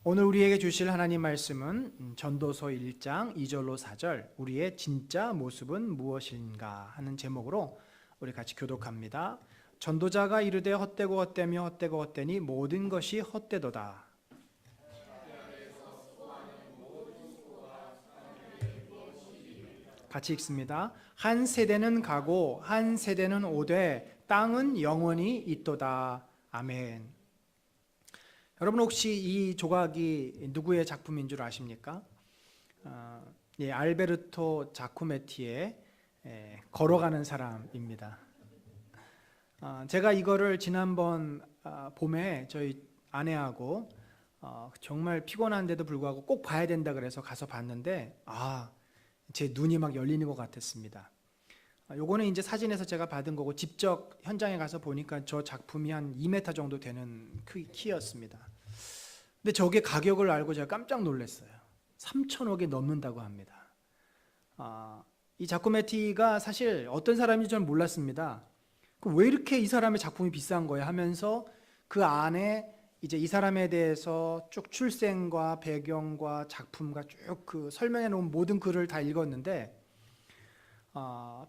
오늘 우리에게 주실 하나님 말씀은 전도서 1장 2절로 4절 우리의 진짜 모습은 무엇인가 하는 제목으로 우리 같이 교독합니다. 전도자가 이르되 헛되고 헛되며 헛되고 헛되니 모든 것이 헛되도다. 같이 읽습니다. 한 세대는 가고 한 세대는 오되 땅은 영원히 있도다. 아멘. 여러분 혹시 이 조각이 누구의 작품인 줄 아십니까? 알베르토 자쿠메티의 걸어가는 사람입니다. 제가 이거를 지난번 봄에 저희 아내하고 정말 피곤한데도 불구하고 꼭 봐야 된다 그래서 가서 봤는데 제 눈이 막 열리는 것 같았습니다. 요거는 이제 사진에서 제가 받은 거고 직접 현장에 가서 보니까 저 작품이 한 2m 정도 되는 키였습니다. 근데 저게 가격을 알고 제가 깜짝 놀랐어요. 3천억이 넘는다고 합니다. 이 자코메티가 사실 어떤 사람인지 저는 몰랐습니다. 왜 이렇게 이 사람의 작품이 비싼 거야 하면서 그 안에 이제 이 사람에 대해서 쭉 출생과 배경과 작품과 쭉 그 설명해 놓은 모든 글을 다 읽었는데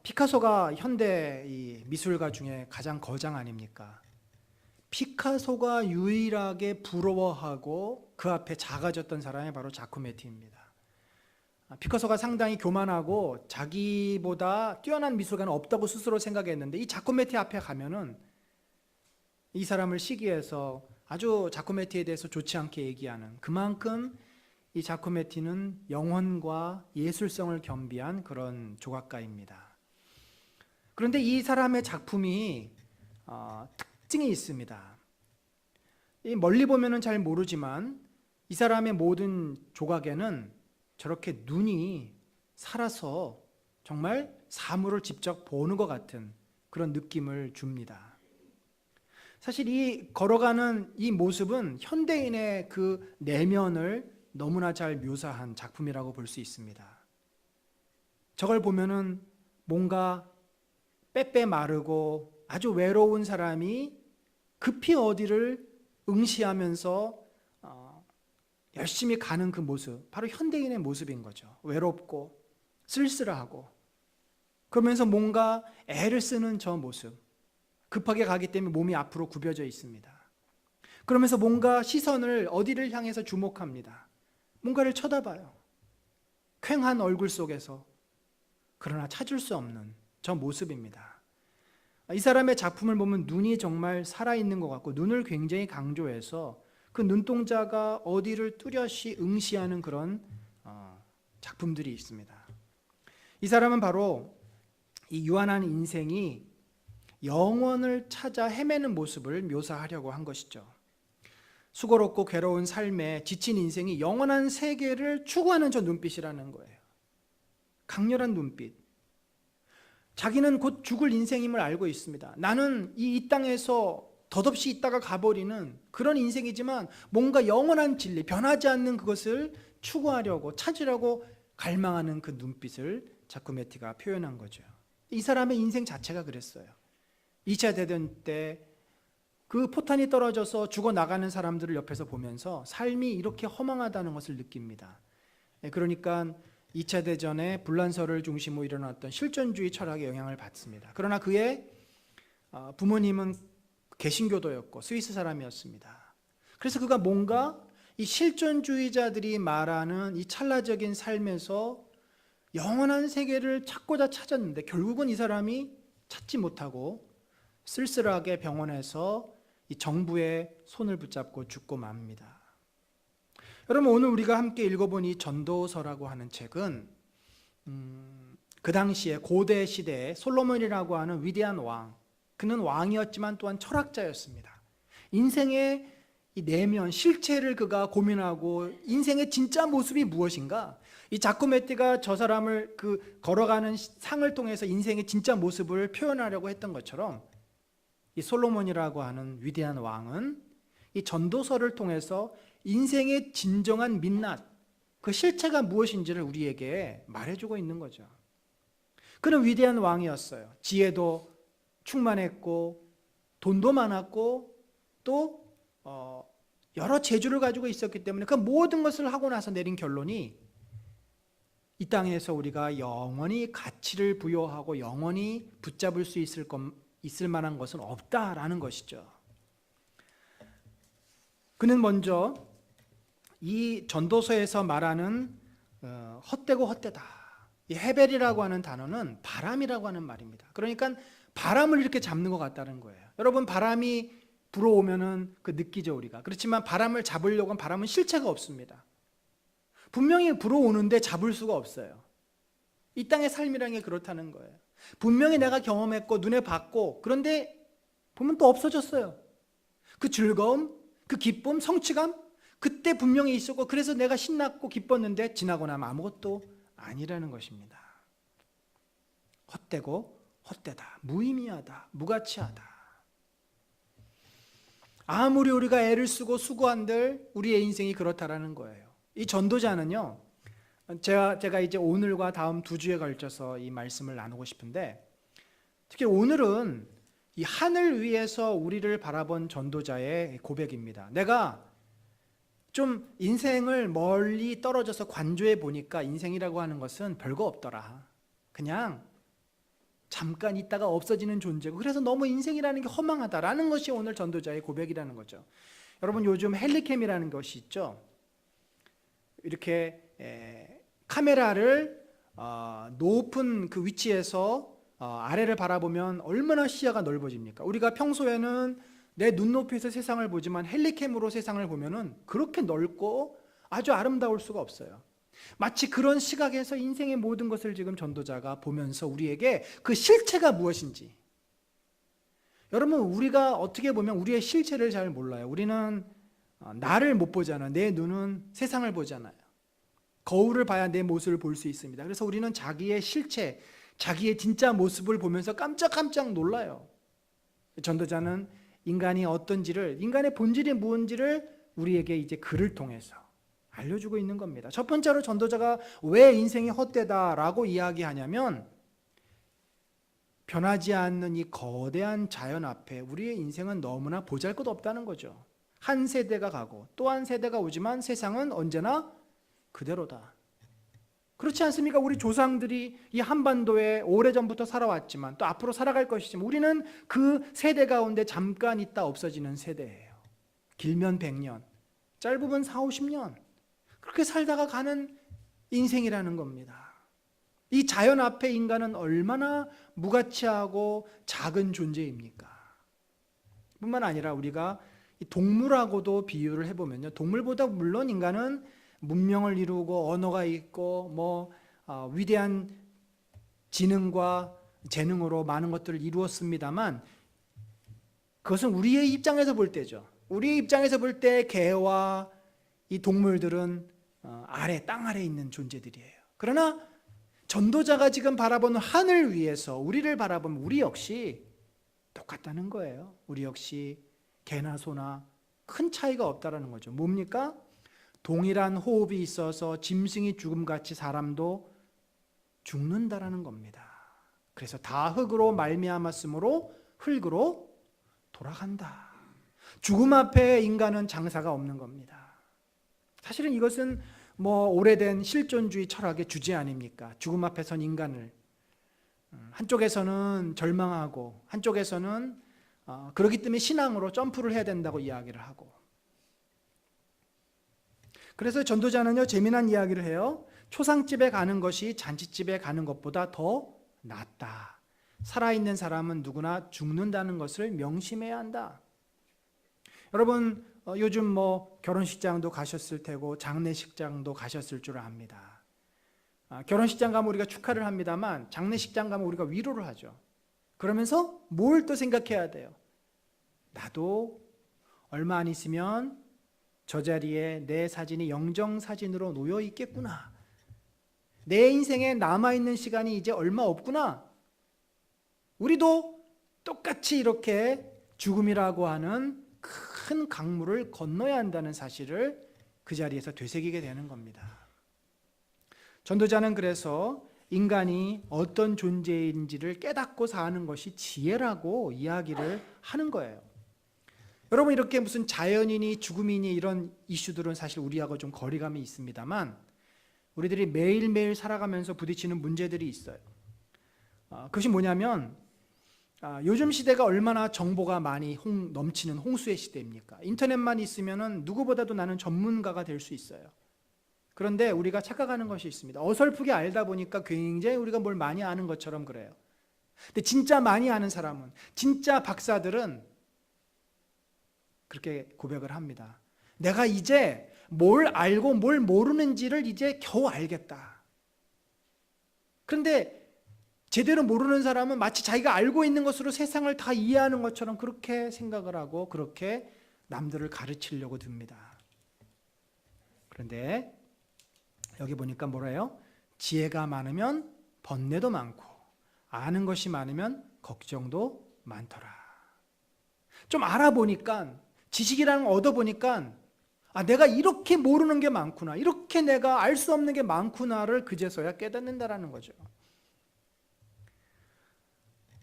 피카소가 현대 이 미술가 중에 가장 거장 아닙니까? 피카소가 유일하게 부러워하고 그 앞에 작아졌던 사람이 바로 자쿠메티입니다. 피카소가 상당히 교만하고 자기보다 뛰어난 미술가는 없다고 스스로 생각했는데 이 자쿠메티 앞에 가면은 이 사람을 시기해서 아주 자쿠메티에 대해서 좋지 않게 얘기하는, 그만큼 이 자쿠메티는 영혼과 예술성을 겸비한 그런 조각가입니다. 그런데 이 사람의 작품이 특징이 있습니다. 멀리 보면은 잘 모르지만 이 사람의 모든 조각에는 저렇게 눈이 살아서 정말 사물을 직접 보는 것 같은 그런 느낌을 줍니다. 사실 이 걸어가는 이 모습은 현대인의 그 내면을 너무나 잘 묘사한 작품이라고 볼 수 있습니다. 저걸 보면은 뭔가 빼빼 마르고 아주 외로운 사람이 급히 어디를 응시하면서 열심히 가는 그 모습, 바로 현대인의 모습인 거죠. 외롭고 쓸쓸하고 그러면서 뭔가 애를 쓰는 저 모습, 급하게 가기 때문에 몸이 앞으로 굽여져 있습니다. 그러면서 뭔가 시선을 어디를 향해서 주목합니다. 뭔가를 쳐다봐요. 퀭한 얼굴 속에서, 그러나 찾을 수 없는 저 모습입니다. 이 사람의 작품을 보면 눈이 정말 살아있는 것 같고 눈을 굉장히 강조해서 그 눈동자가 어디를 뚜렷이 응시하는 그런 작품들이 있습니다. 이 사람은 바로 이 유한한 인생이 영원을 찾아 헤매는 모습을 묘사하려고 한 것이죠. 수고롭고 괴로운 삶에 지친 인생이 영원한 세계를 추구하는 저 눈빛이라는 거예요. 강렬한 눈빛. 자기는 곧 죽을 인생임을 알고 있습니다. 나는 이 땅에서 덧없이 있다가 가버리는 그런 인생이지만 뭔가 영원한 진리, 변하지 않는 그것을 추구하려고 찾으려고 갈망하는 그 눈빛을 자쿠메티가 표현한 거죠. 이 사람의 인생 자체가 그랬어요. 2차 대전 때 그 포탄이 떨어져서 죽어나가는 사람들을 옆에서 보면서 삶이 이렇게 허망하다는 것을 느낍니다. 그러니까 2차 대전에 불란서를 중심으로 일어났던 실존주의 철학의 영향을 받습니다. 그러나 그의 부모님은 개신교도였고 스위스 사람이었습니다. 그래서 그가 뭔가 이 실존주의자들이 말하는 이 찰나적인 삶에서 영원한 세계를 찾고자 찾았는데 결국은 이 사람이 찾지 못하고 쓸쓸하게 병원에서 이 정부의 손을 붙잡고 죽고 맙니다. 여러분, 오늘 우리가 함께 읽어본 이 전도서라고 하는 책은 그 당시에 고대 시대에 솔로몬이라고 하는 위대한 왕, 그는 왕이었지만 또한 철학자였습니다. 인생의 이 내면, 실체를 그가 고민하고 인생의 진짜 모습이 무엇인가? 이 자쿠메티가 저 사람을 그 걸어가는 상을 통해서 인생의 진짜 모습을 표현하려고 했던 것처럼 이 솔로몬이라고 하는 위대한 왕은 이 전도서를 통해서 인생의 진정한 민낯, 그 실체가 무엇인지를 우리에게 말해주고 있는 거죠. 그는 위대한 왕이었어요. 지혜도 충만했고 돈도 많았고 또 여러 재주를 가지고 있었기 때문에 그 모든 것을 하고 나서 내린 결론이 이 땅에서 우리가 영원히 가치를 부여하고 영원히 붙잡을 수 있을 만한 것은 없다라는 것이죠. 그는 먼저 이 전도서에서 말하는 헛되고 헛되다, 이 헤벨이라고 하는 단어는 바람이라고 하는 말입니다. 그러니까 바람을 이렇게 잡는 것 같다는 거예요. 여러분, 바람이 불어오면은 그 느끼죠, 우리가. 그렇지만 바람을 잡으려고 하면 바람은 실체가 없습니다. 분명히 불어오는데 잡을 수가 없어요. 이 땅의 삶이라는 게 그렇다는 거예요. 분명히 내가 경험했고 눈에 봤고, 그런데 보면 또 없어졌어요. 그 즐거움, 그 기쁨, 성취감, 그때 분명히 있었고 그래서 내가 신났고 기뻤는데 지나고 나면 아무것도 아니라는 것입니다. 헛되고 헛되다, 무의미하다, 무가치하다. 아무리 우리가 애를 쓰고 수고한들 우리의 인생이 그렇다라는 거예요. 이 전도자는요, 제가 이제 오늘과 다음 2주에 걸쳐서 이 말씀을 나누고 싶은데, 특히 오늘은 이 하늘 위에서 우리를 바라본 전도자의 고백입니다. 내가 좀 인생을 멀리 떨어져서 관조해 보니까 인생이라고 하는 것은 별거 없더라. 그냥 잠깐 있다가 없어지는 존재고, 그래서 너무 인생이라는 게 허망하다라는 것이 오늘 전도자의 고백이라는 거죠. 여러분, 요즘 헬리캠이라는 것이 있죠. 이렇게 카메라를 높은 그 위치에서 아래를 바라보면 얼마나 시야가 넓어집니까? 우리가 평소에는 내 눈높이에서 세상을 보지만 헬리캠으로 세상을 보면은 그렇게 넓고 아주 아름다울 수가 없어요. 마치 그런 시각에서 인생의 모든 것을 지금 전도자가 보면서 우리에게 그 실체가 무엇인지, 여러분, 우리가 어떻게 보면 우리의 실체를 잘 몰라요. 우리는 나를 못 보잖아요. 내 눈은 세상을 보잖아요. 거울을 봐야 내 모습을 볼 수 있습니다. 그래서 우리는 자기의 실체, 자기의 진짜 모습을 보면서 깜짝깜짝 놀라요. 전도자는 인간이 어떤지를, 인간의 본질이 무엇인지를 우리에게 이제 글을 통해서 알려주고 있는 겁니다. 첫 번째로 전도자가 왜 인생이 헛되다라고 이야기하냐면, 변하지 않는 이 거대한 자연 앞에 우리의 인생은 너무나 보잘것없다는 거죠. 한 세대가 가고 또 한 세대가 오지만 세상은 언제나 그대로다. 그렇지 않습니까? 우리 조상들이 이 한반도에 오래전부터 살아왔지만 또 앞으로 살아갈 것이지만 우리는 그 세대 가운데 잠깐 있다 없어지는 세대예요. 길면 100년, 짧으면 4, 50년, 그렇게 살다가 가는 인생이라는 겁니다. 이 자연 앞에 인간은 얼마나 무가치하고 작은 존재입니까? 뿐만 아니라 우리가 동물하고도 비유를 해보면요, 동물보다 물론 인간은 문명을 이루고 언어가 있고 위대한 지능과 재능으로 많은 것들을 이루었습니다만, 그것은 우리의 입장에서 볼 때죠. 우리의 입장에서 볼 때 개와 이 동물들은 땅 아래에 있는 존재들이에요. 그러나 전도자가 지금 바라보는 하늘 위에서 우리를 바라보면 우리 역시 똑같다는 거예요. 우리 역시 개나 소나 큰 차이가 없다라는 거죠. 뭡니까? 동일한 호흡이 있어서 짐승이 죽음같이 사람도 죽는다라는 겁니다. 그래서 다 흙으로 말미암았으므로 흙으로 돌아간다. 죽음 앞에 인간은 장사가 없는 겁니다. 사실은 이것은 오래된 실존주의 철학의 주제 아닙니까? 죽음 앞에 선 인간을 한쪽에서는 절망하고 한쪽에서는 그렇기 때문에 신앙으로 점프를 해야 된다고 이야기를 하고, 그래서 전도자는요, 재미난 이야기를 해요. 초상집에 가는 것이 잔치집에 가는 것보다 더 낫다. 살아있는 사람은 누구나 죽는다는 것을 명심해야 한다. 여러분, 요즘 결혼식장도 가셨을 테고 장례식장도 가셨을 줄 압니다. 결혼식장 가면 우리가 축하를 합니다만 장례식장 가면 우리가 위로를 하죠. 그러면서 뭘 또 생각해야 돼요? 나도 얼마 안 있으면 저 자리에 내 사진이 영정사진으로 놓여 있겠구나. 내 인생에 남아있는 시간이 이제 얼마 없구나. 우리도 똑같이 이렇게 죽음이라고 하는 큰 강물을 건너야 한다는 사실을 그 자리에서 되새기게 되는 겁니다. 전도자는 그래서 인간이 어떤 존재인지를 깨닫고 사는 것이 지혜라고 이야기를 하는 거예요. 여러분, 이렇게 무슨 자연이니 죽음이니 이런 이슈들은 사실 우리하고 좀 거리감이 있습니다만 우리들이 매일매일 살아가면서 부딪히는 문제들이 있어요. 그것이 뭐냐면 요즘 시대가 얼마나 정보가 많이 넘치는 홍수의 시대입니까? 인터넷만 있으면 누구보다도 나는 전문가가 될 수 있어요. 그런데 우리가 착각하는 것이 있습니다. 어설프게 알다 보니까 굉장히 우리가 뭘 많이 아는 것처럼 그래요. 근데 진짜 많이 아는 사람은, 진짜 박사들은 그렇게 고백을 합니다. 내가 이제 뭘 알고 뭘 모르는지를 이제 겨우 알겠다. 그런데 제대로 모르는 사람은 마치 자기가 알고 있는 것으로 세상을 다 이해하는 것처럼 그렇게 생각을 하고 그렇게 남들을 가르치려고 듭니다. 그런데 여기 보니까 뭐래요? 지혜가 많으면 번뇌도 많고 아는 것이 많으면 걱정도 많더라. 좀 알아보니까, 지식이라는 걸 얻어보니까 내가 이렇게 모르는 게 많구나, 이렇게 내가 알 수 없는 게 많구나를 그제서야 깨닫는다라는 거죠.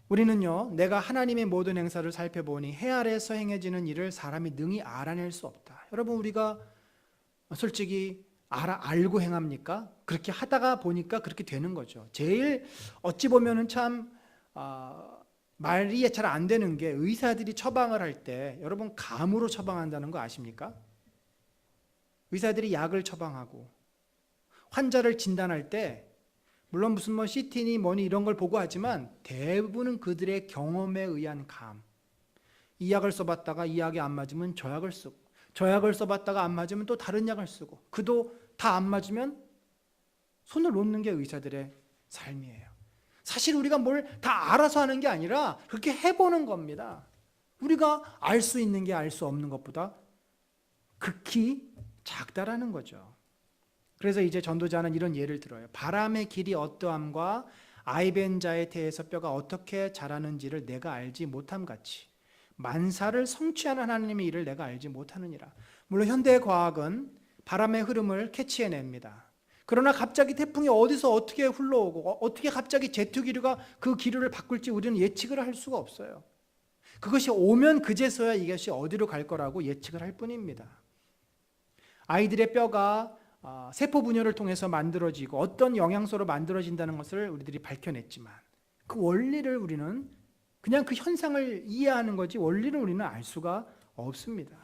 우리는요, 내가 하나님의 모든 행사를 살펴보니 해 아래에서 행해지는 일을 사람이 능히 알아낼 수 없다. 여러분, 우리가 솔직히 알고 행합니까? 그렇게 하다가 보니까 그렇게 되는 거죠. 제일 어찌 보면은 참 말이 잘 안 되는 게, 의사들이 처방을 할 때 여러분 감으로 처방한다는 거 아십니까? 의사들이 약을 처방하고 환자를 진단할 때 물론 무슨 CT니 뭐니 이런 걸 보고 하지만 대부분은 그들의 경험에 의한 감. 이 약을 써봤다가 이 약이 안 맞으면 저 약을 쓰고, 저 약을 써봤다가 안 맞으면 또 다른 약을 쓰고, 그도 다 안 맞으면 손을 놓는 게 의사들의 삶이에요. 사실 우리가 뭘 다 알아서 하는 게 아니라 그렇게 해보는 겁니다. 우리가 알 수 있는 게 알 수 없는 것보다 극히 작다라는 거죠. 그래서 이제 전도자는 이런 예를 들어요. 바람의 길이 어떠함과 아이벤 자의 태에서 뼈가 어떻게 자라는지를 내가 알지 못함같이 만사를 성취하는 하나님의 일을 내가 알지 못하느니라. 물론 현대 과학은 바람의 흐름을 캐치해냅니다. 그러나 갑자기 태풍이 어디서 어떻게 흘러오고 어떻게 갑자기 제트 기류가 그 기류를 바꿀지 우리는 예측을 할 수가 없어요. 그것이 오면 그제서야 이것이 어디로 갈 거라고 예측을 할 뿐입니다. 아이들의 뼈가 세포 분열을 통해서 만들어지고 어떤 영양소로 만들어진다는 것을 우리들이 밝혀냈지만 그 원리를 우리는 그냥 그 현상을 이해하는 거지 원리를 우리는 알 수가 없습니다.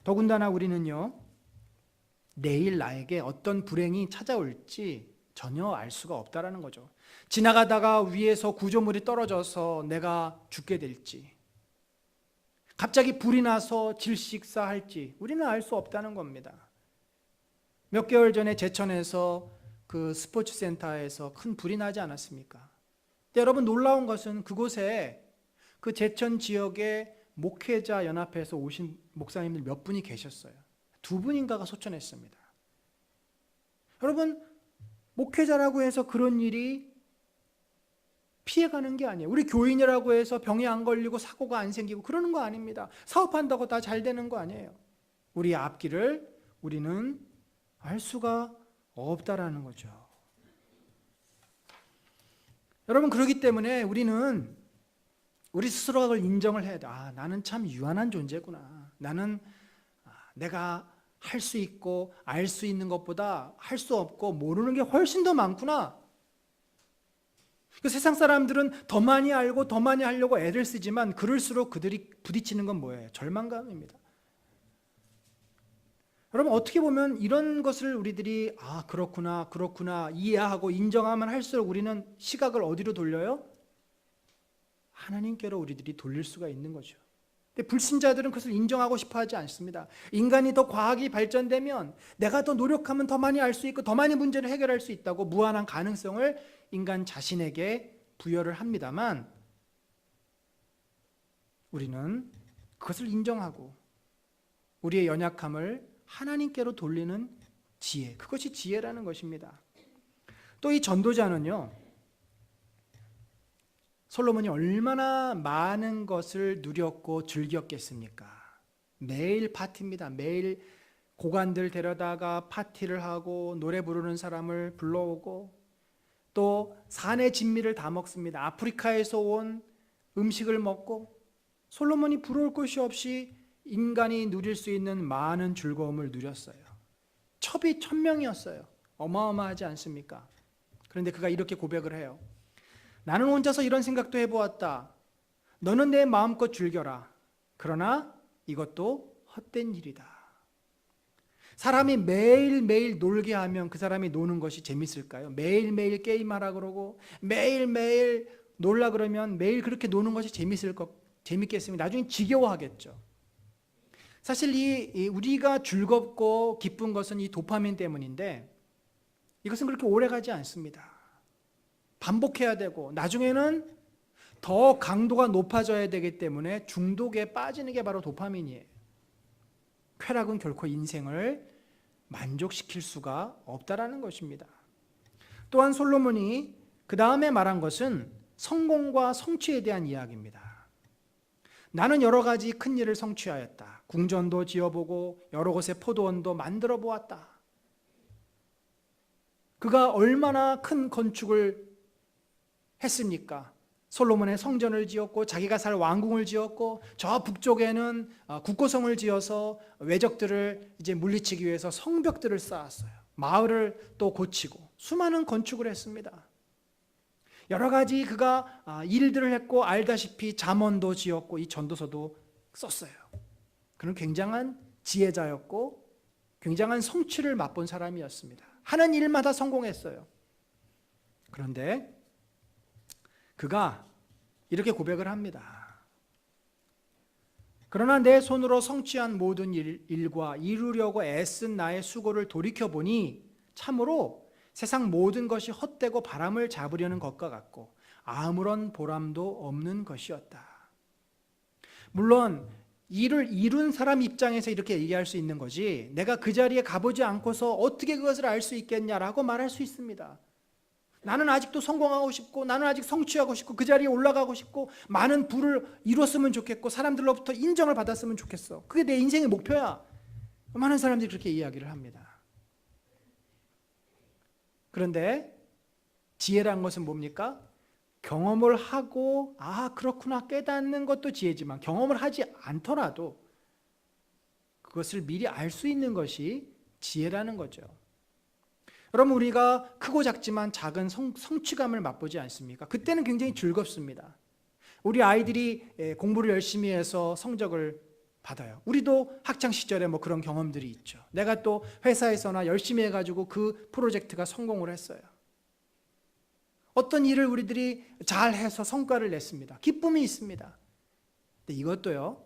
더군다나 우리는요, 내일 나에게 어떤 불행이 찾아올지 전혀 알 수가 없다라는 거죠. 지나가다가 위에서 구조물이 떨어져서 내가 죽게 될지, 갑자기 불이 나서 질식사할지 우리는 알 수 없다는 겁니다. 몇 개월 전에 제천에서 그 스포츠 센터에서 큰 불이 나지 않았습니까? 근데 여러분, 놀라운 것은 그곳에 그 제천 지역의 목회자 연합회에서 오신 목사님들 몇 분이 계셨어요. 2분인가가 소천했습니다. 여러분, 목회자라고 해서 그런 일이 피해가는 게 아니에요. 우리 교인이라고 해서 병이 안 걸리고 사고가 안 생기고 그러는 거 아닙니다. 사업한다고 다 잘 되는 거 아니에요. 우리의 앞길을 우리는 알 수가 없다라는 거죠. 여러분, 그렇기 때문에 우리는 우리 스스로가 그걸 인정을 해야 돼. 나는 참 유한한 존재구나. 나는 내가 할 수 있고 알 수 있는 것보다 할 수 없고 모르는 게 훨씬 더 많구나. 그 세상 사람들은 더 많이 알고 더 많이 하려고 애를 쓰지만 그럴수록 그들이 부딪히는 건 뭐예요? 절망감입니다. 여러분, 어떻게 보면 이런 것을 우리들이 그렇구나 이해하고 인정하면 할수록 우리는 시각을 어디로 돌려요? 하나님께로 우리들이 돌릴 수가 있는 거죠. 근데 불신자들은 그것을 인정하고 싶어 하지 않습니다. 인간이 더 과학이 발전되면 내가 더 노력하면 더 많이 알 수 있고 더 많이 문제를 해결할 수 있다고 무한한 가능성을 인간 자신에게 부여를 합니다만 우리는 그것을 인정하고 우리의 연약함을 하나님께로 돌리는 지혜, 그것이 지혜라는 것입니다. 또 이 전도자는요, 솔로몬이 얼마나 많은 것을 누렸고 즐겼겠습니까? 매일 파티입니다. 매일 고관들 데려다가 파티를 하고 노래 부르는 사람을 불러오고 또 산의 진미를 다 먹습니다. 아프리카에서 온 음식을 먹고 솔로몬이 부러울 것이 없이 인간이 누릴 수 있는 많은 즐거움을 누렸어요. 첩이 1000명이었어요. 어마어마하지 않습니까? 그런데 그가 이렇게 고백을 해요. 나는 혼자서 이런 생각도 해보았다. 너는 내 마음껏 즐겨라. 그러나 이것도 헛된 일이다. 사람이 매일매일 놀게 하면 그 사람이 노는 것이 재밌을까요? 매일매일 게임하라 그러고 매일매일 놀라 그러면 매일 그렇게 노는 것이 재밌겠습니다. 나중에 지겨워하겠죠. 사실 우리가 즐겁고 기쁜 것은 이 도파민 때문인데 이것은 그렇게 오래가지 않습니다. 반복해야 되고 나중에는 더 강도가 높아져야 되기 때문에 중독에 빠지는 게 바로 도파민이에요. 쾌락은 결코 인생을 만족시킬 수가 없다라는 것입니다. 또한 솔로몬이 그 다음에 말한 것은 성공과 성취에 대한 이야기입니다. 나는 여러 가지 큰 일을 성취하였다. 궁전도 지어보고 여러 곳에 포도원도 만들어 보았다. 그가 얼마나 큰 건축을 했습니까? 솔로몬의 성전을 지었고 자기가 살 왕궁을 지었고 저 북쪽에는 국고성을 지어서 외적들을 이제 물리치기 위해서 성벽들을 쌓았어요. 마을을 또 고치고 수많은 건축을 했습니다. 여러 가지 그가 일들을 했고 알다시피 잠언도 지었고 이 전도서도 썼어요. 그는 굉장한 지혜자였고 굉장한 성취를 맛본 사람이었습니다. 하는 일마다 성공했어요. 그런데 그가 이렇게 고백을 합니다. 그러나 내 손으로 성취한 모든 일과 이루려고 애쓴 나의 수고를 돌이켜보니 참으로 세상 모든 것이 헛되고 바람을 잡으려는 것과 같고 아무런 보람도 없는 것이었다. 물론 일을 이룬 사람 입장에서 이렇게 얘기할 수 있는 거지 내가 그 자리에 가보지 않고서 어떻게 그것을 알 수 있겠냐라고 말할 수 있습니다. 나는 아직도 성공하고 싶고 나는 아직 성취하고 싶고 그 자리에 올라가고 싶고 많은 부를 이뤘으면 좋겠고 사람들로부터 인정을 받았으면 좋겠어. 그게 내 인생의 목표야. 많은 사람들이 그렇게 이야기를 합니다. 그런데 지혜란 것은 뭡니까? 경험을 하고 그렇구나 깨닫는 것도 지혜지만 경험을 하지 않더라도 그것을 미리 알 수 있는 것이 지혜라는 거죠. 여러분 우리가 크고 작지만 작은 성취감을 맛보지 않습니까? 그때는 굉장히 즐겁습니다. 우리 아이들이 공부를 열심히 해서 성적을 받아요. 우리도 학창 시절에 뭐 그런 경험들이 있죠. 내가 또 회사에서나 열심히 해가지고 그 프로젝트가 성공을 했어요. 어떤 일을 우리들이 잘해서 성과를 냈습니다. 기쁨이 있습니다. 근데 이것도요,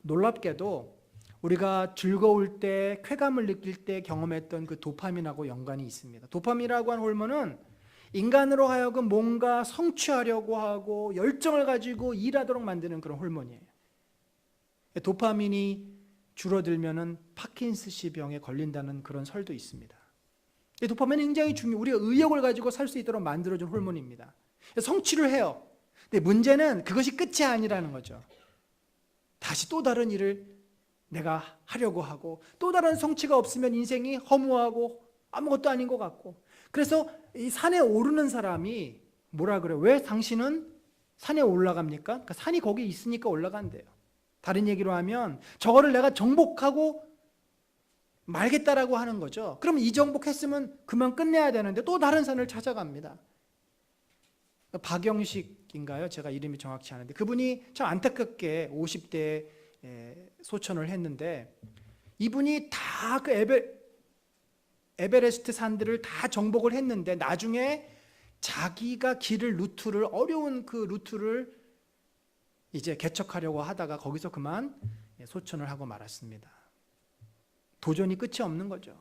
놀랍게도 우리가 즐거울 때, 쾌감을 느낄 때 경험했던 그 도파민하고 연관이 있습니다. 도파민이라고 하는 호르몬은 인간으로 하여금 뭔가 성취하려고 하고 열정을 가지고 일하도록 만드는 그런 호르몬이에요. 도파민이 줄어들면은 파킨슨씨 병에 걸린다는 그런 설도 있습니다. 도파민은 굉장히 중요해요. 우리가 의욕을 가지고 살 수 있도록 만들어준 호르몬입니다. 성취를 해요. 근데 문제는 그것이 끝이 아니라는 거죠. 다시 또 다른 일을 내가 하려고 하고 또 다른 성취가 없으면 인생이 허무하고 아무것도 아닌 것 같고 그래서 이 산에 오르는 사람이 뭐라 그래요? 왜 당신은 산에 올라갑니까? 그러니까 산이 거기 있으니까 올라간대요. 다른 얘기로 하면 저거를 내가 정복하고 말겠다라고 하는 거죠. 그럼 이 정복했으면 그만 끝내야 되는데 또 다른 산을 찾아갑니다. 박영식인가요? 제가 이름이 정확치 않은데 그분이 참 안타깝게 50대에 소천을 했는데 이분이 다 그 에베레스트 산들을 다 정복을 했는데 나중에 자기가 루트를 어려운 그 루트를 이제 개척하려고 하다가 거기서 그만 소천을 하고 말았습니다. 도전이 끝이 없는 거죠.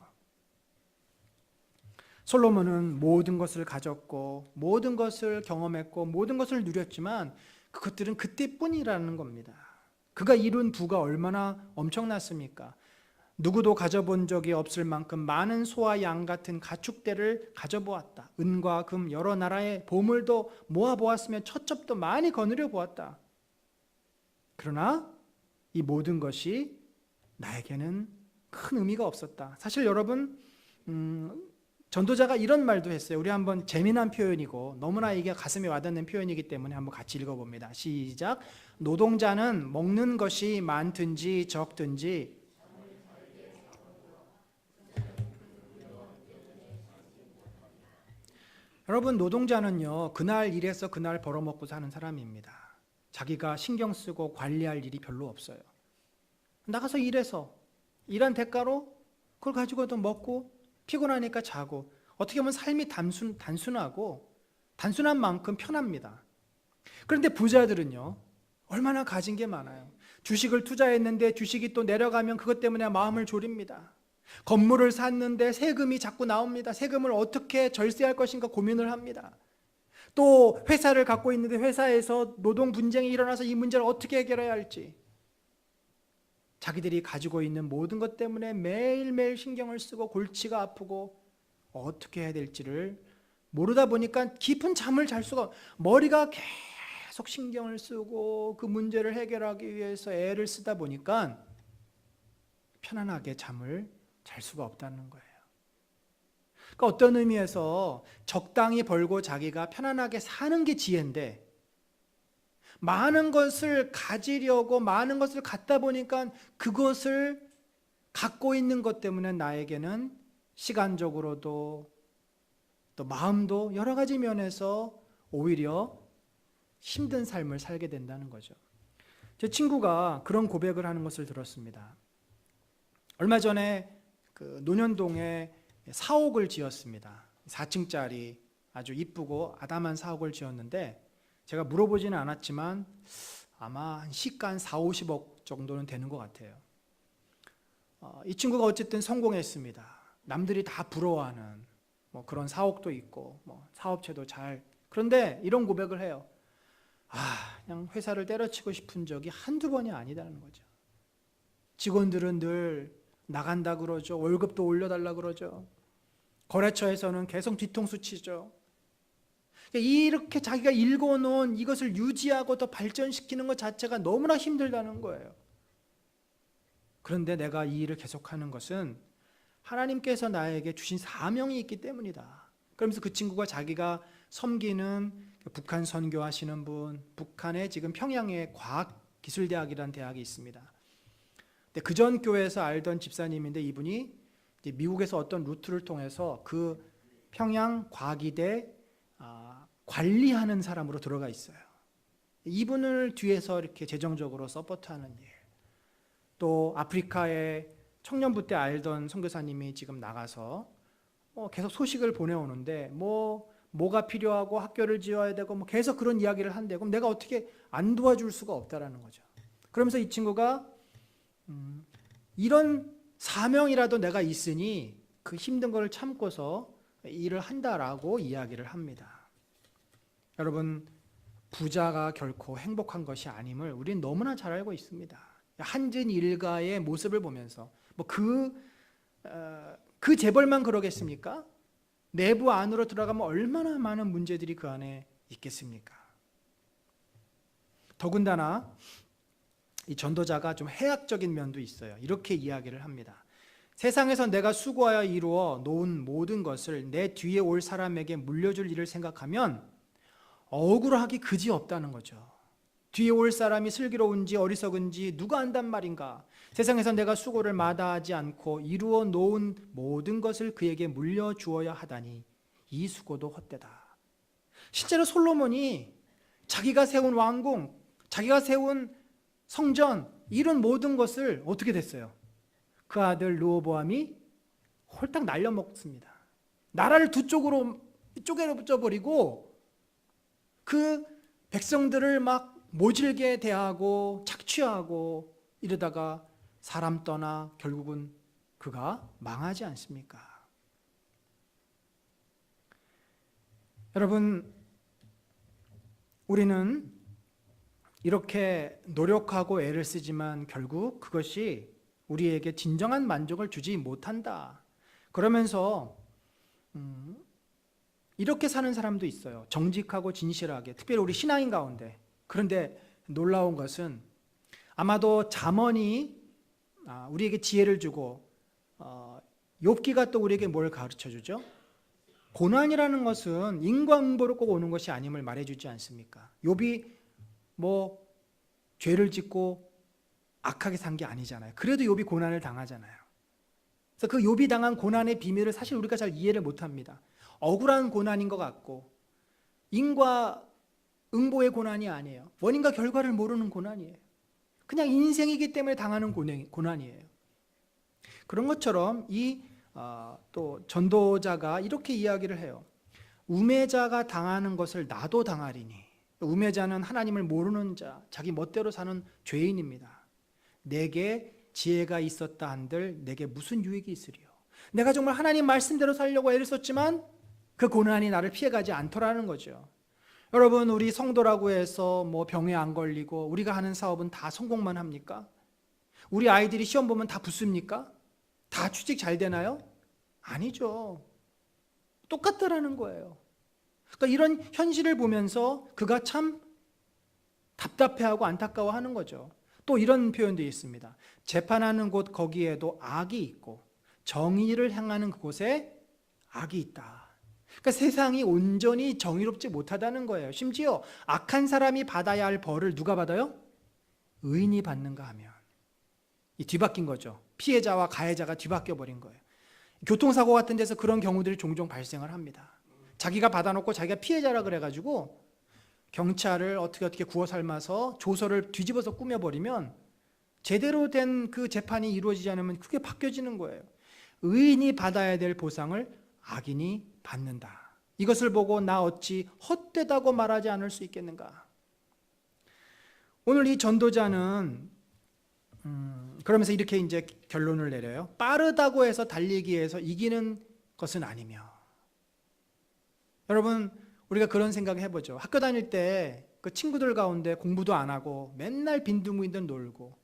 솔로몬은 모든 것을 가졌고 모든 것을 경험했고 모든 것을 누렸지만 그것들은 그때뿐이라는 겁니다. 그가 이룬 부가 얼마나 엄청났습니까? 누구도 가져본 적이 없을 만큼 많은 소와 양 같은 가축대를 가져보았다. 은과 금 여러 나라의 보물도 모아보았으며 처첩도 많이 거느려 보았다. 그러나 이 모든 것이 나에게는 큰 의미가 없었다. 사실 여러분 전도자가 이런 말도 했어요. 우리 한번 재미난 표현이고 너무나 이게 가슴에 와닿는 표현이기 때문에 한번 같이 읽어봅니다. 시작. 노동자는 먹는 것이 많든지 적든지 여러분, 노동자는요, 그날 일해서 그날 벌어먹고 사는 사람입니다. 자기가 신경 쓰고 관리할 일이 별로 없어요. 나가서 일해서 일한 대가로 그걸 가지고도 먹고 피곤하니까 자고, 어떻게 보면 삶이 단순하고 단순한 만큼 편합니다. 그런데 부자들은요, 얼마나 가진 게 많아요. 주식을 투자했는데 주식이 또 내려가면 그것 때문에 마음을 졸입니다. 건물을 샀는데 세금이 자꾸 나옵니다. 세금을 어떻게 절세할 것인가 고민을 합니다. 또 회사를 갖고 있는데 회사에서 노동 분쟁이 일어나서 이 문제를 어떻게 해결해야 할지, 자기들이 가지고 있는 모든 것 때문에 매일매일 신경을 쓰고 골치가 아프고 어떻게 해야 될지를 모르다 보니까 깊은 잠을 잘 수가, 머리가 계속 신경을 쓰고 그 문제를 해결하기 위해서 애를 쓰다 보니까 편안하게 잠을 잘 수가 없다는 거예요. 그러니까 어떤 의미에서 적당히 벌고 자기가 편안하게 사는 게 지혜인데, 많은 것을 가지려고 많은 것을 갖다 보니까 그것을 갖고 있는 것 때문에 나에게는 시간적으로도 또 마음도 여러 가지 면에서 오히려 힘든 삶을 살게 된다는 거죠. 제 친구가 그런 고백을 하는 것을 들었습니다. 얼마 전에 그 논현동에 사옥을 지었습니다. 4층짜리 아주 이쁘고 아담한 사옥을 지었는데, 제가 물어보지는 않았지만 아마 한 시가 4, 50억 정도는 되는 것 같아요. 이 친구가 어쨌든 성공했습니다. 남들이 다 부러워하는 뭐 그런 사옥도 있고 뭐 사업체도 잘, 그런데 이런 고백을 해요. 그냥 회사를 때려치고 싶은 적이 한두 번이 아니다는 거죠. 직원들은 늘 나간다 그러죠. 월급도 올려달라 그러죠. 거래처에서는 계속 뒤통수 치죠. 이렇게 자기가 일궈놓은 이것을 유지하고 더 발전시키는 것 자체가 너무나 힘들다는 거예요. 그런데 내가 이 일을 계속하는 것은 하나님께서 나에게 주신 사명이 있기 때문이다. 그러면서 그 친구가 자기가 섬기는 북한 선교하시는 분, 북한에 지금 평양에 과학기술대학이라는 대학이 있습니다. 근데 그전 교회에서 알던 집사님인데, 이분이 이제 미국에서 어떤 루트를 통해서 그 평양 과기대 관리하는 사람으로 들어가 있어요. 이분을 뒤에서 이렇게 재정적으로 서포트하는 일. 또 아프리카에 청년부 때 알던 선교사님이 지금 나가서 계속 소식을 보내오는데 뭐가 필요하고 학교를 지어야 되고 뭐 계속 그런 이야기를 한대. 그럼 내가 어떻게 안 도와줄 수가 없다라는 거죠. 그러면서 이 친구가 이런 사명이라도 내가 있으니 그 힘든 걸 참고서 일을 한다라고 이야기를 합니다. 여러분, 부자가 결코 행복한 것이 아님을 우리는 너무나 잘 알고 있습니다. 한진 일가의 모습을 보면서 그 재벌만 그러겠습니까? 내부 안으로 들어가면 얼마나 많은 문제들이 그 안에 있겠습니까? 더군다나 이 전도자가 좀 해학적인 면도 있어요. 이렇게 이야기를 합니다. 세상에서 내가 수고하여 이루어 놓은 모든 것을 내 뒤에 올 사람에게 물려줄 일을 생각하면 억울하기 그지없다는 거죠. 뒤에 올 사람이 슬기로운지 어리석은지 누가 안단 말인가? 세상에서 내가 수고를 마다하지 않고 이루어 놓은 모든 것을 그에게 물려주어야 하다니 이 수고도 헛되다. 실제로 솔로몬이 자기가 세운 왕궁, 자기가 세운 성전, 이런 모든 것을 어떻게 됐어요? 그 아들 르호보암이 홀딱 날려먹습니다. 나라를 두 쪽으로 쪼개버리고 그 백성들을 막 모질게 대하고 착취하고 이러다가 사람 떠나 결국은 그가 망하지 않습니까? 여러분, 우리는 이렇게 노력하고 애를 쓰지만 결국 그것이 우리에게 진정한 만족을 주지 못한다. 그러면서 이렇게 사는 사람도 있어요. 정직하고 진실하게, 특별히 우리 신앙인 가운데. 그런데 놀라운 것은 아마도 잠언이 우리에게 지혜를 주고 욥기가 또 우리에게 뭘 가르쳐 주죠? 고난이라는 것은 인과응보로 꼭 오는 것이 아님을 말해주지 않습니까? 욥이 뭐 죄를 짓고 악하게 산 게 아니잖아요. 그래도 욥이 고난을 당하잖아요. 그래서 그 욥이 당한 고난의 비밀을 사실 우리가 잘 이해를 못합니다. 억울한 고난인 것 같고 인과응보의 고난이 아니에요. 원인과 결과를 모르는 고난이에요. 그냥 인생이기 때문에 당하는 고난이에요. 그런 것처럼 또 전도자가 이렇게 이야기를 해요. 우매자가 당하는 것을 나도 당하리니. 우매자는 하나님을 모르는 자, 자기 멋대로 사는 죄인입니다. 내게 지혜가 있었다 한들 내게 무슨 유익이 있으리요. 내가 정말 하나님 말씀대로 살려고 애를 썼지만 그 고난이 나를 피해가지 않더라는 거죠. 여러분, 우리 성도라고 해서 뭐 병에 안 걸리고 우리가 하는 사업은 다 성공만 합니까? 우리 아이들이 시험 보면 다 붙습니까? 다 취직 잘 되나요? 아니죠. 똑같다라는 거예요. 그러니까 이런 현실을 보면서 그가 참 답답해하고 안타까워하는 거죠. 또 이런 표현도 있습니다. 재판하는 곳 거기에도 악이 있고 정의를 행하는 그곳에 악이 있다. 그러니까 세상이 온전히 정의롭지 못하다는 거예요. 심지어 악한 사람이 받아야 할 벌을 누가 받아요? 의인이 받는가 하면 이 뒤바뀐 거죠. 피해자와 가해자가 뒤바뀌어 버린 거예요. 교통사고 같은 데서 그런 경우들이 종종 발생을 합니다. 자기가 받아놓고 자기가 피해자라 그래가지고 경찰을 어떻게 구워 삶아서 조서를 뒤집어서 꾸며버리면 제대로 된 그 재판이 이루어지지 않으면 그게 바뀌어지는 거예요. 의인이 받아야 될 보상을 악인이 받는다. 이것을 보고 나 어찌 헛되다고 말하지 않을 수 있겠는가. 오늘 이 전도자는 그러면서 이렇게 이제 결론을 내려요. 빠르다고 해서 달리기에서 이기는 것은 아니며. 여러분, 우리가 그런 생각 해보죠. 학교 다닐 때 그 친구들 가운데 공부도 안 하고 맨날 빈둥빈둥 놀고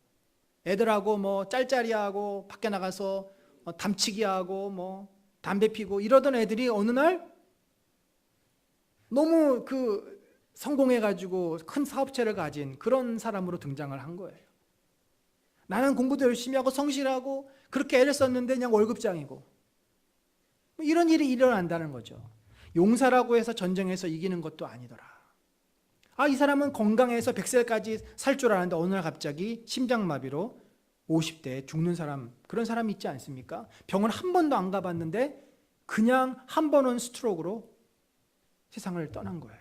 애들하고 뭐 짤짤이하고 밖에 나가서 담치기하고 뭐 담배 피고 이러던 애들이 어느 날 너무 그 성공해가지고 큰 사업체를 가진 그런 사람으로 등장을 한 거예요. 나는 공부도 열심히 하고 성실하고 그렇게 애를 썼는데 그냥 월급장이고 이런 일이 일어난다는 거죠. 용사라고 해서 전쟁에서 이기는 것도 아니더라. 이 사람은 건강해서 100세까지 살 줄 알았는데 어느 날 갑자기 심장마비로 50대에 죽는 사람, 그런 사람이 있지 않습니까? 병원 한 번도 안 가봤는데 그냥 한 번 온 스트로크로 세상을 떠난 거예요.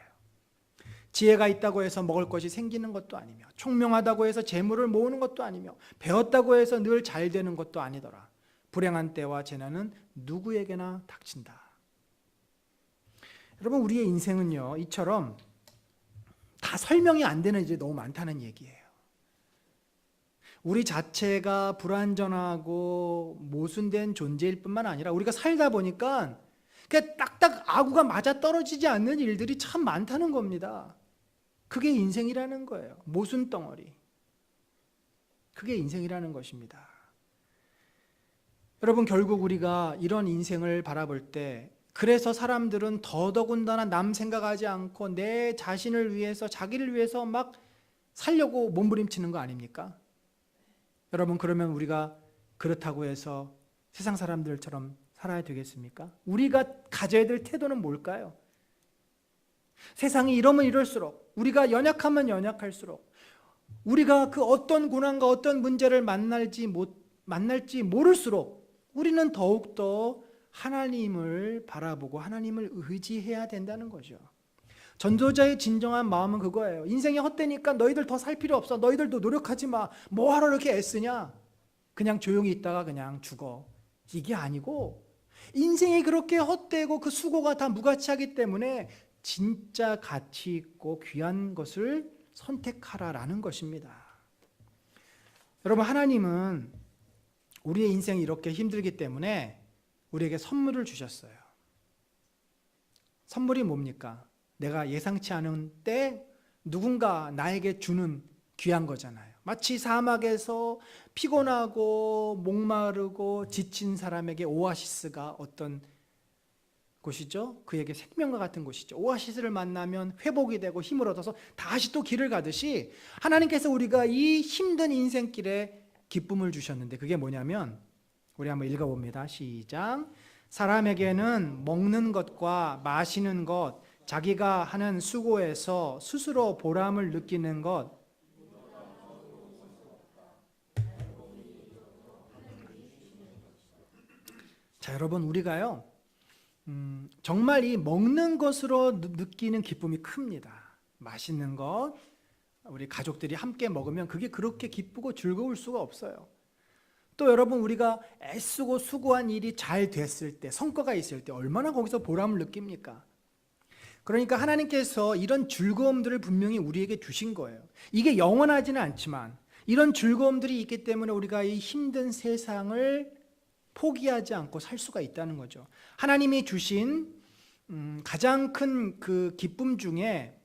지혜가 있다고 해서 먹을 것이 생기는 것도 아니며 총명하다고 해서 재물을 모으는 것도 아니며 배웠다고 해서 늘 잘 되는 것도 아니더라. 불행한 때와 재난은 누구에게나 닥친다. 여러분, 우리의 인생은요, 이처럼 다 설명이 안 되는 일이 너무 많다는 얘기예요. 우리 자체가 불완전하고 모순된 존재일 뿐만 아니라 우리가 살다 보니까 그냥 딱딱 아구가 맞아 떨어지지 않는 일들이 참 많다는 겁니다. 그게 인생이라는 거예요. 모순 덩어리. 그게 인생이라는 것입니다. 여러분, 결국 우리가 이런 인생을 바라볼 때 그래서 사람들은 더더군다나 남 생각하지 않고 내 자신을 위해서 자기를 위해서 막 살려고 몸부림치는 거 아닙니까? 여러분, 그러면 우리가 그렇다고 해서 세상 사람들처럼 살아야 되겠습니까? 우리가 가져야 될 태도는 뭘까요? 세상이 이러면 이럴수록, 우리가 연약하면 연약할수록, 우리가 그 어떤 고난과 어떤 문제를 만날지 모를수록 우리는 더욱더 하나님을 바라보고 하나님을 의지해야 된다는 거죠. 전도자의 진정한 마음은 그거예요. 인생이 헛되니까 너희들 더 살 필요 없어. 너희들도 노력하지 마. 뭐하러 이렇게 애쓰냐? 그냥 조용히 있다가 그냥 죽어. 이게 아니고 인생이 그렇게 헛되고 그 수고가 다 무가치하기 때문에 진짜 가치 있고 귀한 것을 선택하라라는 것입니다. 여러분, 하나님은 우리의 인생이 이렇게 힘들기 때문에 우리에게 선물을 주셨어요. 선물이 뭡니까? 내가 예상치 않은 때 누군가 나에게 주는 귀한 거잖아요. 마치 사막에서 피곤하고 목마르고 지친 사람에게 오아시스가 어떤 곳이죠? 그에게 생명과 같은 곳이죠. 오아시스를 만나면 회복이 되고 힘을 얻어서 다시 또 길을 가듯이 하나님께서 우리가 이 힘든 인생길에 기쁨을 주셨는데 그게 뭐냐면 우리 한번 읽어봅니다. 시작. 사람에게는 먹는 것과 마시는 것, 자기가 하는 수고에서 스스로 보람을 느끼는 것, 자, 여러분, 우리가요, 정말 이 먹는 것으로 느끼는 기쁨이 큽니다. 맛있는 것, 우리 가족들이 함께 먹으면 그게 그렇게 기쁘고 즐거울 수가 없어요. 또 여러분, 우리가 애쓰고 수고한 일이 잘 됐을 때, 성과가 있을 때 얼마나 거기서 보람을 느낍니까? 그러니까 하나님께서 이런 즐거움들을 분명히 우리에게 주신 거예요. 이게 영원하지는 않지만 이런 즐거움들이 있기 때문에 우리가 이 힘든 세상을 포기하지 않고 살 수가 있다는 거죠. 하나님이 주신 가장 큰 그 기쁨 중에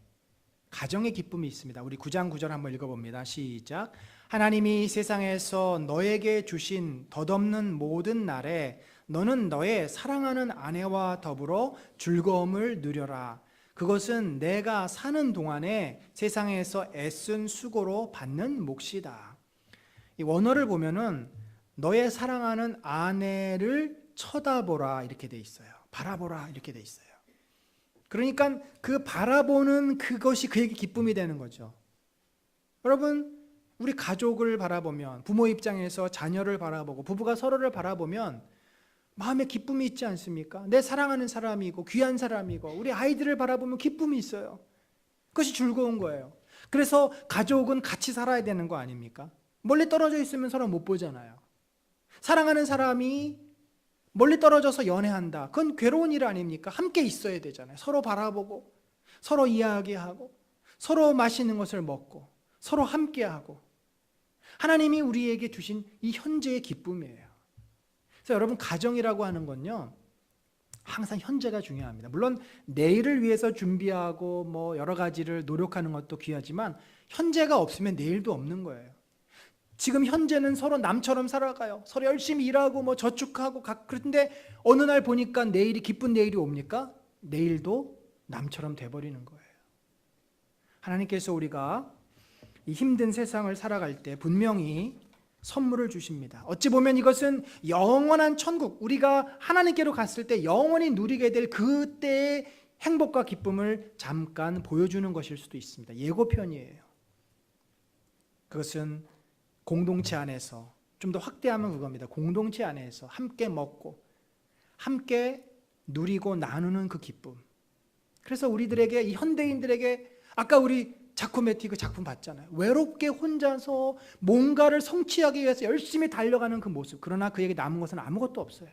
가정의 기쁨이 있습니다. 우리 9장 9절 한번 읽어봅니다. 시작. 하나님이 세상에서 너에게 주신 덧없는 모든 날에 너는 너의 사랑하는 아내와 더불어 즐거움을 누려라. 그것은 내가 사는 동안에 세상에서 애쓴 수고로 받는 몫이다. 이 원어를 보면은 너의 사랑하는 아내를 쳐다보라 이렇게 돼 있어요. 바라보라 이렇게 돼 있어요. 그러니까 그 바라보는 그것이 그에게 기쁨이 되는 거죠. 여러분, 우리 가족을 바라보면, 부모 입장에서 자녀를 바라보고 부부가 서로를 바라보면 마음에 기쁨이 있지 않습니까? 내 사랑하는 사람이고 귀한 사람이고 우리 아이들을 바라보면 기쁨이 있어요. 그것이 즐거운 거예요. 그래서 가족은 같이 살아야 되는 거 아닙니까? 멀리 떨어져 있으면 서로 못 보잖아요. 사랑하는 사람이 멀리 떨어져서 연애한다. 그건 괴로운 일 아닙니까? 함께 있어야 되잖아요. 서로 바라보고 서로 이야기하고 서로 맛있는 것을 먹고 서로 함께하고 하나님이 우리에게 주신 이 현재의 기쁨이에요. 그래서 여러분, 가정이라고 하는 건요, 항상 현재가 중요합니다. 물론 내일을 위해서 준비하고 뭐 여러 가지를 노력하는 것도 귀하지만 현재가 없으면 내일도 없는 거예요. 지금 현재는 서로 남처럼 살아가요. 서로 열심히 일하고 뭐 저축하고 그런데 어느 날 보니까 내일이 기쁜 내일이 옵니까? 내일도 남처럼 돼버리는 거예요. 하나님께서 우리가 이 힘든 세상을 살아갈 때 분명히 선물을 주십니다. 어찌 보면 이것은 영원한 천국, 우리가 하나님께로 갔을 때 영원히 누리게 될 그때의 행복과 기쁨을 잠깐 보여주는 것일 수도 있습니다. 예고편이에요. 그것은 공동체 안에서, 좀 더 확대하면 그겁니다. 공동체 안에서 함께 먹고 함께 누리고 나누는 그 기쁨. 그래서 우리들에게, 이 현대인들에게, 아까 우리 자코메티 그 작품 봤잖아요. 외롭게 혼자서 뭔가를 성취하기 위해서 열심히 달려가는 그 모습. 그러나 그에게 남은 것은 아무것도 없어요.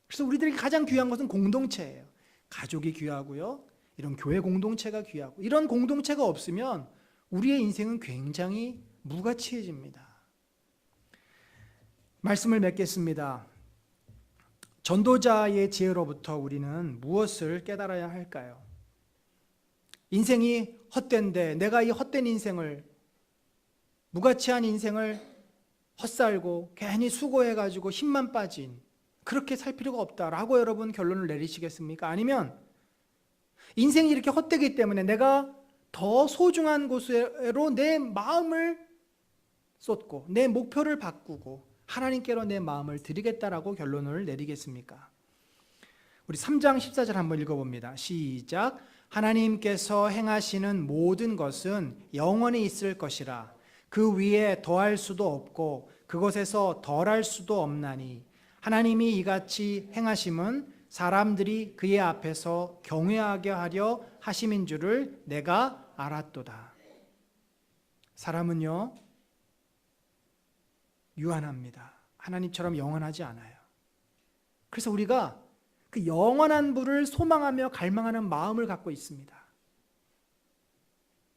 그래서 우리들에게 가장 귀한 것은 공동체예요. 가족이 귀하고요, 이런 교회 공동체가 귀하고, 이런 공동체가 없으면 우리의 인생은 굉장히 무가치해집니다. 말씀을 맺겠습니다. 전도자의 지혜로부터 우리는 무엇을 깨달아야 할까요? 인생이 헛된데 내가 이 헛된 인생을, 무가치한 인생을 헛살고 괜히 수고해가지고 힘만 빠진, 그렇게 살 필요가 없다라고 여러분 결론을 내리시겠습니까? 아니면 인생이 이렇게 헛되기 때문에 내가 더 소중한 곳으로 내 마음을 쏟고 내 목표를 바꾸고 하나님께로 내 마음을 드리겠다라고 결론을 내리겠습니까? 우리 3장 14절 한번 읽어봅니다. 시작. 하나님께서 행하시는 모든 것은 영원히 있을 것이라. 그 위에 더할 수도 없고 그것에서 덜할 수도 없나니 하나님이 이같이 행하심은 사람들이 그의 앞에서 경외하게 하려 하심인 줄을 내가 알았도다. 사람은요, 유한합니다. 하나님처럼 영원하지 않아요. 그래서 우리가 그 영원한 부를 소망하며 갈망하는 마음을 갖고 있습니다.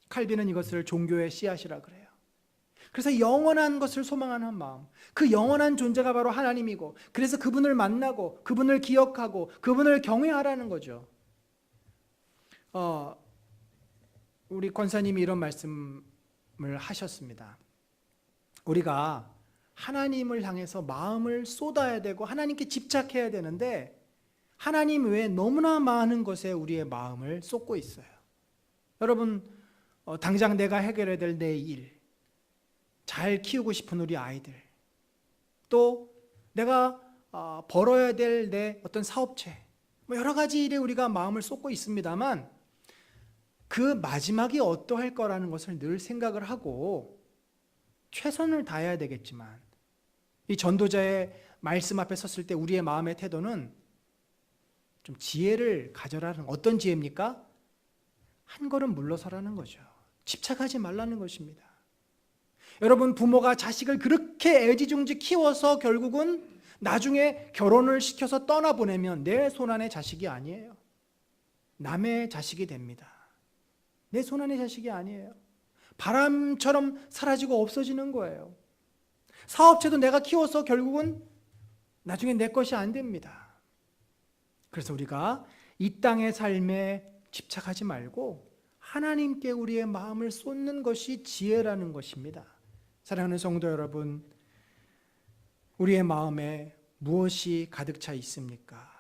칼빈은 이것을 종교의 씨앗이라 그래요. 그래서 영원한 것을 소망하는 마음, 그 영원한 존재가 바로 하나님이고, 그래서 그분을 만나고 그분을 기억하고 그분을 경외하라는 거죠. 우리 권사님이 이런 말씀을 하셨습니다. 우리가 하나님을 향해서 마음을 쏟아야 되고 하나님께 집착해야 되는데 하나님 외에 너무나 많은 것에 우리의 마음을 쏟고 있어요. 여러분, 당장 내가 해결해야 될 내 일, 잘 키우고 싶은 우리 아이들, 또 내가 벌어야 될 내 어떤 사업체, 뭐 여러 가지 일에 우리가 마음을 쏟고 있습니다만 그 마지막이 어떠할 거라는 것을 늘 생각을 하고 최선을 다해야 되겠지만 이 전도자의 말씀 앞에 섰을 때 우리의 마음의 태도는 좀 지혜를 가져라는, 어떤 지혜입니까? 한 걸음 물러서라는 거죠. 집착하지 말라는 것입니다. 여러분, 부모가 자식을 그렇게 애지중지 키워서 결국은 나중에 결혼을 시켜서 떠나보내면 내 손안의 자식이 아니에요. 남의 자식이 됩니다. 내 손안의 자식이 아니에요. 바람처럼 사라지고 없어지는 거예요. 사업체도 내가 키워서 결국은 나중에 내 것이 안 됩니다. 그래서 우리가 이 땅의 삶에 집착하지 말고 하나님께 우리의 마음을 쏟는 것이 지혜라는 것입니다. 사랑하는 성도 여러분, 우리의 마음에 무엇이 가득 차 있습니까?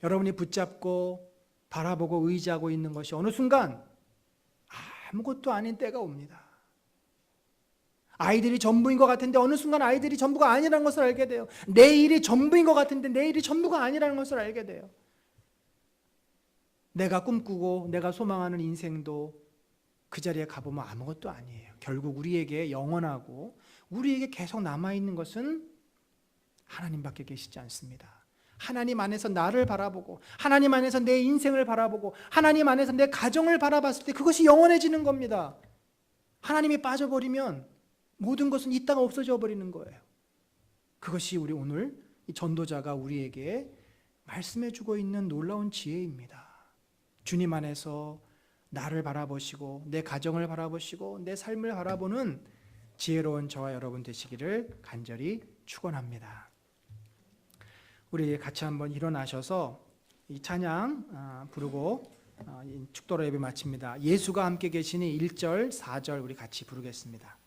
여러분이 붙잡고 바라보고 의지하고 있는 것이 어느 순간 아무것도 아닌 때가 옵니다. 아이들이 전부인 것 같은데 어느 순간 아이들이 전부가 아니라는 것을 알게 돼요. 내 일이 전부인 것 같은데 내 일이 전부가 아니라는 것을 알게 돼요. 내가 꿈꾸고 내가 소망하는 인생도 그 자리에 가보면 아무것도 아니에요. 결국 우리에게 영원하고 우리에게 계속 남아있는 것은 하나님밖에 계시지 않습니다. 하나님 안에서 나를 바라보고 하나님 안에서 내 인생을 바라보고 하나님 안에서 내 가정을 바라봤을 때 그것이 영원해지는 겁니다. 하나님이 빠져버리면 모든 것은 이따가 없어져 버리는 거예요. 그것이 우리 오늘 이 전도자가 우리에게 말씀해주고 있는 놀라운 지혜입니다. 주님 안에서 나를 바라보시고 내 가정을 바라보시고 내 삶을 바라보는 지혜로운 저와 여러분 되시기를 간절히 축원합니다. 우리 같이 한번 일어나셔서 이 찬양 부르고 축도로 예배 마칩니다. 예수가 함께 계시니 1절, 4절 우리 같이 부르겠습니다.